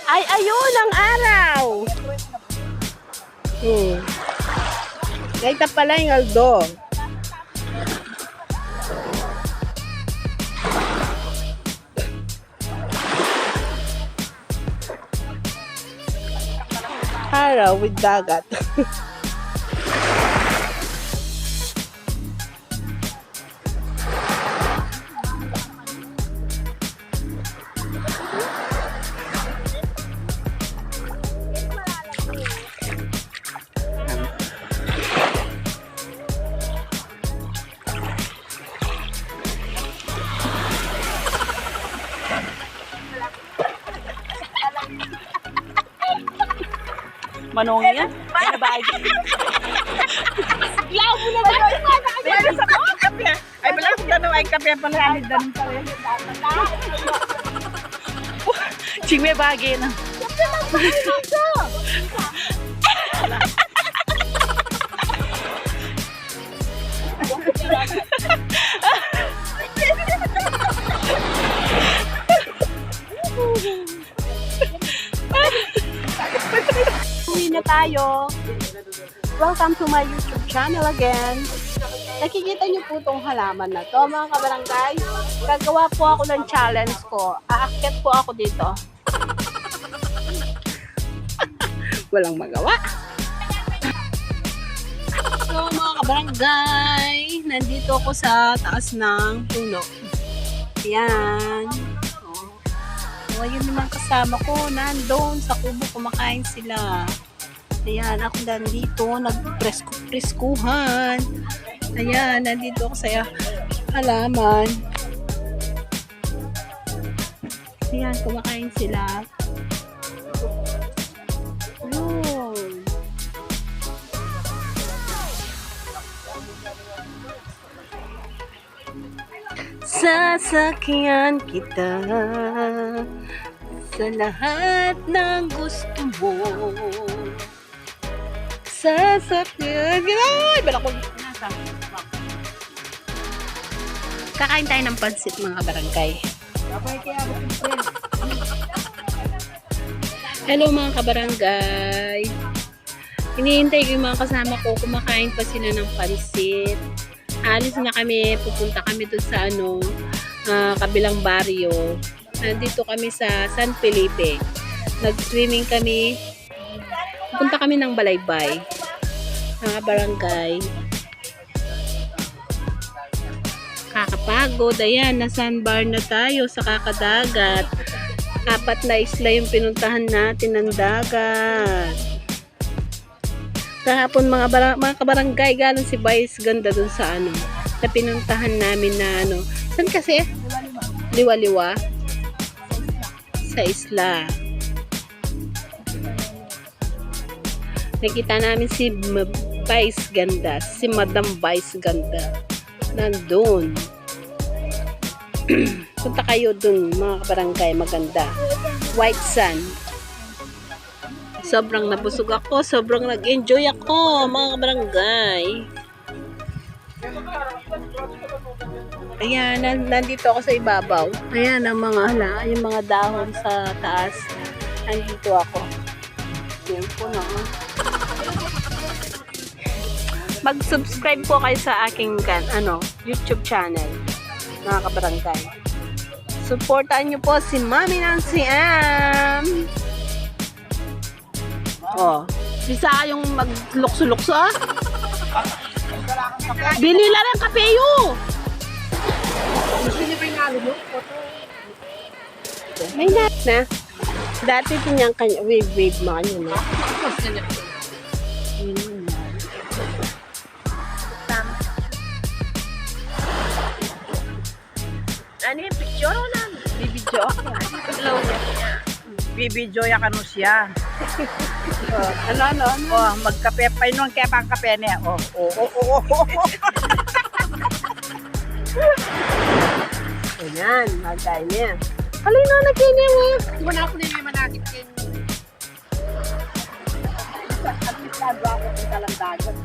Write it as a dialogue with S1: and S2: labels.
S1: Ay, ayun ang araw. Naita pala yung Aldo. Araw with dagat.
S2: Manong yan? Ay, nabagi.
S1: Yaw mo na ba?
S2: Ay, sa kape. Ay, wala akong tanong ay kape pala. Ay, danong pala. Ching may bagay na.
S1: Uwi na tayo. Welcome to my YouTube channel again. Nakikita niyo po itong halaman na to, mga kabarangay. Gagawa po ako ng challenge ko. Aakyat po ako dito. Walang magawa. So, mga kabarangay, nandito ako sa taas ng puno. Ayan. O, ayun naman kasama ko, nandun sa kubo, kumakain sila. Ayan, ako nandito, nagpreskuhan. Ayan, nandito ako sa halaman. Ayan, kumakain sila. Ayun. Sasakyan kita sa lahat ng gusto mo. Sasakyan kita. Ay, balak ko nasa. Kakain tayo ng pansit, mga barangay. Hello, mga kabarangay. Hinihintay ko yung mga kasama ko. Kumakain pa sila ng pansit. Alis na kami, pupunta kami doon sa kabilang baryo. Nandito kami sa San Felipe. Nag-swimming kami. Pupunta kami ng Balaybay. Mga barangay. Kakapagod. Ayan, na sandbar na tayo sa kakadagat. 4 na isla yung pinuntahan natin ng dagat. Kahapon mga kabarangay, galing si Vice ganda dun sa na pinuntahan namin na saan kasi? Liwa-liwa sa isla. Nakita namin si Vice ganda, si Madam Vice ganda nandun. Punta kayo dun, mga kabarangay, maganda. White sand. Sobrang nabusog ako. Sobrang nag-enjoy ako, mga kabarangay. Ayan, nandito ako sa ibabaw. Ayan, ang yung mga dahon sa taas. Nandito ako. Ayan po na. Mag-subscribe po kayo sa aking YouTube channel, mga kabarangay. Supportan nyo po si Mami Nancy M. Oh, bisa yung maglukso-lukso Bili lang ng kapeyo. Gusto niyo ba yung nalo mo? May nat na. Dati pinyang kanya, wave mga nyo na.
S2: Ano yung picture na?
S1: Bibidyo ako.
S2: Bibidyo ya kanu siya.
S1: Ano?
S2: Oh, magkape pa yun. Kaya pang kape niya. Oh.
S1: Ayan, magkain niya. Halina, nagkini mo.
S2: Iwan ako na yung manakit din. At least ako ng talandagan.